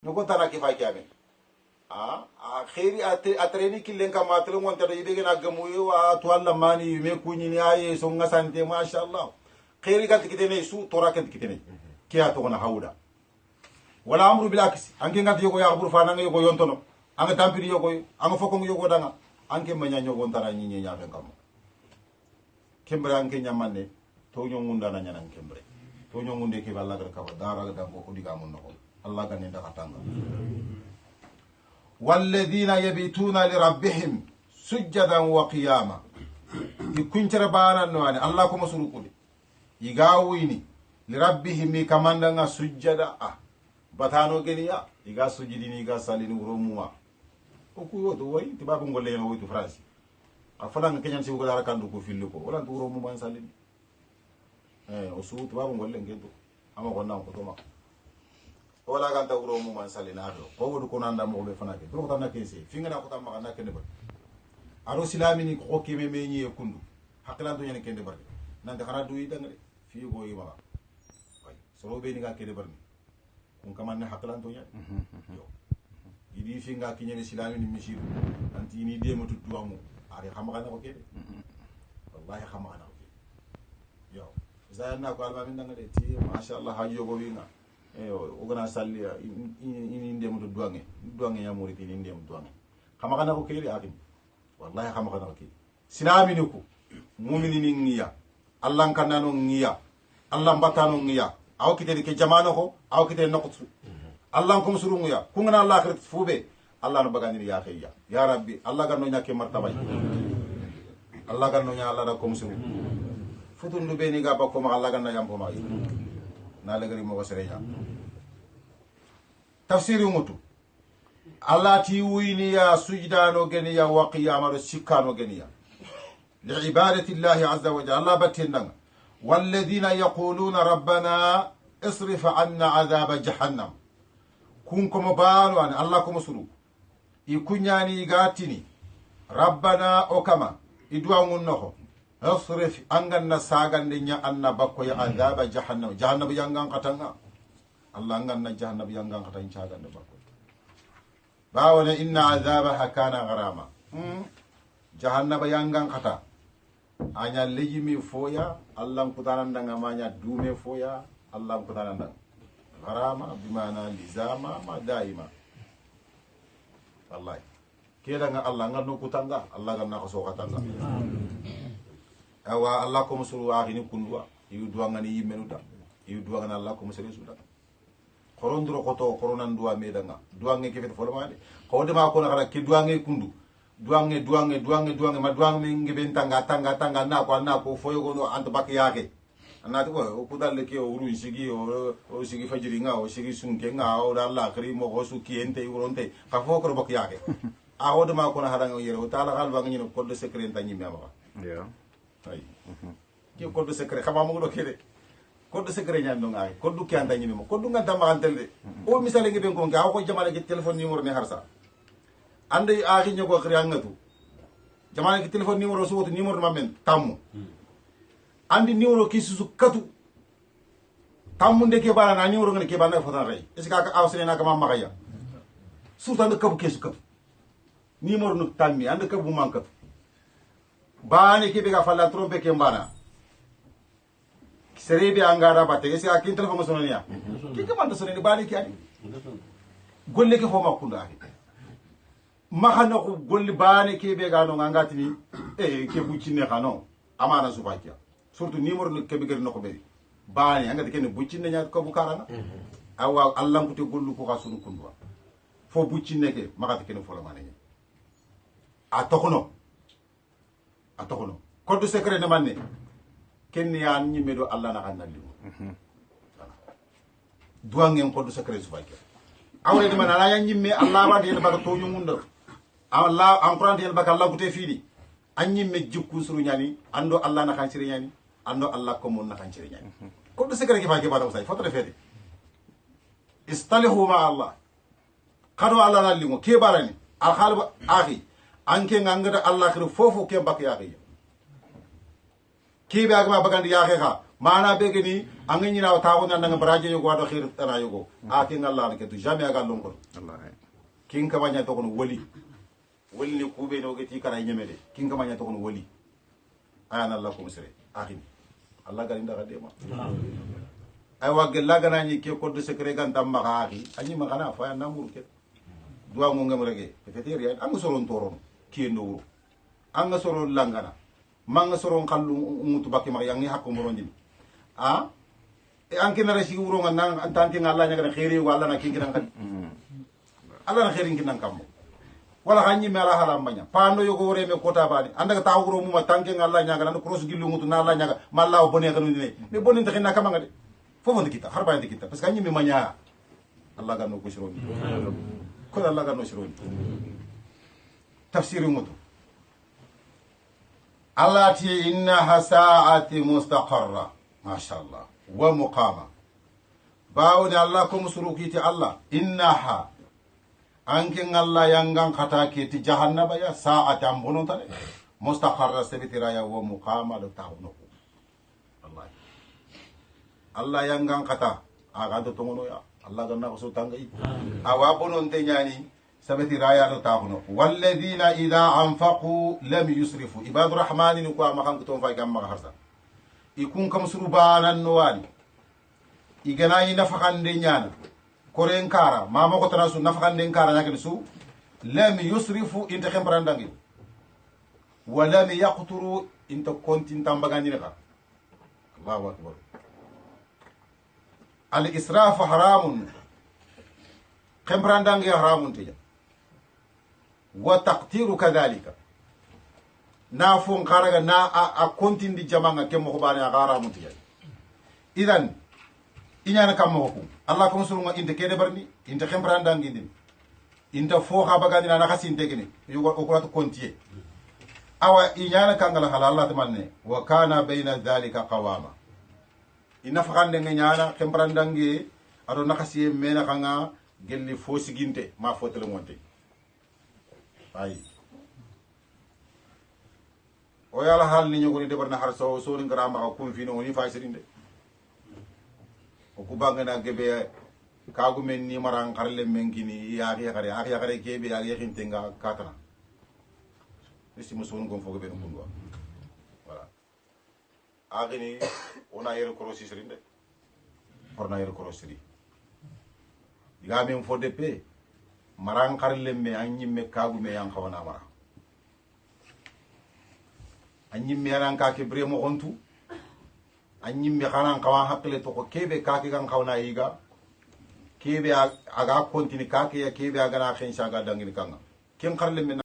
no ko tana ki fa kiame khairi atreni killen kam atlen wonta do yide gena gamu yo to Allah mani me kunyi ni aye so ngasante masha Allah khairi gat kitene su tora kat kitene kiya to na hawda wala amru bil aksi anke ngat yogo ya bur fa na yogo yontono anga tampiri yogo anga fokong yogo danga anke manya nyogo ntara nyi nya fen kam kembre anke nyamanne to nyongunda na nyanan kembre to nyongunde ke balla gar kaba dara ga dango ko diga mun no Allah ga ne daga tanga والذين يبيتون لربهم سجدا وقياما يكون تربانا نواني الله كما سرقولي يغاويني لربهم كماندنا سجدا باتانو كنيا يغا سجديني يغا ساليني وروموا oku yoto way tibabu ngolle yema woytu france afala kenyan si ngala kandu ko filliko wala to romu man salini o su tibabu ngolle ngento ama ko nan ko to ma wala ganta wuro mu man salina do ko wodu ko nanda mo be fanake do ko tan nakese finga na ko tan ma na kende ba aro silamini ko kime me nyi e kundu haklan to nyane kende barke nan de khara du yi dangale fi go yi ma way so be ni ga kende barni kun kamanne haklan to nyane yo idi finga kinyene silamini misiru anti ni de matu duamu ari khama na ko kede wallahi khama na ko yo zayna ko alma min dangale ti ma sha Allah hajo go winga ogana salli ini ndem do duange ya muriti ini ndem duange kama kana ko kiri adim wallahi kama kana ko kiri sinamini ko mu'minin ngiya allah kanano ngiya allah batano ngiya aw kitede ke jamano ko aw kitede naqtu allah ko musuru ngiya kungana allah akhirat fube allah no bagani ya khayya ya rabbi allah ganno nyake martaba allah ganno nya allah da ko musuru futundu be ni ga bakko ma allah ganno yam ko ma nalagari mo waserenya tafsiri mutu Allah ti wini ya sujdano geni ya wa qiyamaro sikano geni ya li'ibadati Allah azza wa jalla Allah batinna walladhina yaquluna rabbana isrif 'anna 'adhaba jahannam kun kuma banu an Allah kuma suru ikunyani gatini rabbana okama idwa ngunno asrif anganna sagande nya anna bakko ya azaba jahannam jahannam yangan katanga Allah anganna jahannam yangan katan chagande bakko bawana inna azabaha kana gharama jahannam yangan kata anya lejimi foya Allah kutananda ngamanya dume foya Allah kutananda gharama bimana lizama ma daima wallahi keda nga Allah nganno kutanga Allah ganna ko so katanga awa Allah ko musuru ahini kundwa yu duangani yimenuda yu duangana Allah ko musere suda korondro koto koronan dua medanga duange kefet folmade ko de ma ko na ki duange kundu duange ma duange ngi tanga na ko foyo go ant bak yaake anati ko kudalle ki o uru sigi o sigi fajiri nga o sigi sunke nga o Allah kri mo go su kiente uronte ka fo ko bak yaake a o de ma ko na haranga yero tala galba ngi no ko de secret tanyi mi amaka yeah ay ki code secret xama mo do kede code secret ñando ngaay code ki anda ñimi mo code nganta ma antelde o misale ngi ben ko nga ko jamane ki telephone numéro ne harsa ande a xi ñoko xri angatu jamane ki telephone numéro so woto numéro ma men tammu andi numéro ki su katu tammu ndeke bala na numéro ngene ke bana fotan ray est ce ka awsene na ka ma makaya surtout ande kabu kesu katu numéro no tammi ande kabu mankatu bani kibe ga falla trompe ke mbana serebe angara batte esi akin telefon sononia ki ka manda sononi bani ki adi golle ke fo makunda adi mahana ko golle bani kibe ga no ngatini ke bucine xano amana subakia surtout numéro no kebe ger no ko beri bani angati ken bucine nya ko bu karana awa allah ko te gollu ko xasunu kundwa fo bucine ke magati ken fo la manene a tokono code secret ne manne kenni ya nyimme do Allah na kanali duangen code secret su fayke awre de man ala ya nyimme Allah ba de ba to nyumundo Allah alquran de ba Allah gute fini an nyimme jikku suru nyani ando Allah na kan sire nyani ando Allah ko mon na kan sire nyani code secret ki fayke ba do say foto fete istalihu ma Allah kado Allah na lingo ke barani al khalba akhi anke ngangada Allah kire fofo ke bak yaake kibe agma bagandi yaake ka mana be gani angani na tawo nan nga baraje yogo ado khir tana yogo ati ngalla ke tu jamais aga lonko wallahi kin ka banya to kono woli ni kube no geti kana nyemede kin ka banya to kono woli ayana allah ko musre akhim allah garinda gadema ay wagge lagana ni ke code secret gan tamma xaxi ani ma xana fa na mur ke duwa mo ngam rege peut-être ya am soron toron ki no wuro an soron langana manga soron kallu mutu bakki ma yangi hakko mo rondini e anke na resi wuro nga nang antanti ngalla nya gana khairi wala na kingi nang kan alla na khairin kinan kam wala hanyi me ala hala mbanya pando yogo wore me kota bani anda ta wuro mu ma tanke ngalla nya gana cross gillu mutu na alla nya ga malla o bone kanu ni me bonin ta khina kama ngade fofo kita harba kita parce que hanyi me manya alla ga no ko shironi ko alla ga no shironi tafsir mutu allati innaha sa'ati mustaqarra ما شاء الله ومقامة باود الله كم سروكيتي الله إنها أنكن الله ينغن خطاكيتي جهنم يا ساعة أمبونون تاني مستقر سبتي رايا ومقامة لتاونو الله ينغن خطا أغادو تونو يا الله غنا وسو تانغي أوابونون تنياني سبتي رايا لتاونو والذين إذا أنفقوا لم يسرفوا عباد الرحمن نكوا مخان كتون فاي كام مخارسا ikun kam surbanan nuwali igana yi nafakande nyana koren kara mama ko tana su nafakande kara nyake su lam yusrifu inta khembarandangi wa lam yaqturu inta kontin tambagani ka Allahu akbar al israf haramun khembarandangi haramun tiya wa taqtiru kadhalika na fon karaga na a kontindi jamanga kemmo ko bani agara mutiya idan inyana kammo ko allah ko surunga inte kede barni inte khembranda ngindin inte fo ha bagani na khasinte gene yugo ko ko kontiye awa inyana kangala hala allah tamanne wa kana baina dhalika qawama ina fakande nyana khembranda ngi ado nakasiye mena kanga gelli fo siginte ma fotele monte ay o yala hal ni ñogoni debarna har so ni grama ko kum fino ni fa sirinde o ku bangana gebe kagu men ni maran karle men kini ya khare kebe ya khinte nga katana isi musun gon fogo ben kundwa voilà agini ona yero korosi sirinde forna yero korosi diga men fo depe maran karle me anyimme kagu me yang khawana mara anyimmi anan ka ke bre mo hontu anyimmi xanan xawa hakle to ko kebe ka ke gan xawna yiga kebe aga kontini ka ke ya kebe aga na khen shaga dangini kanga ken xarle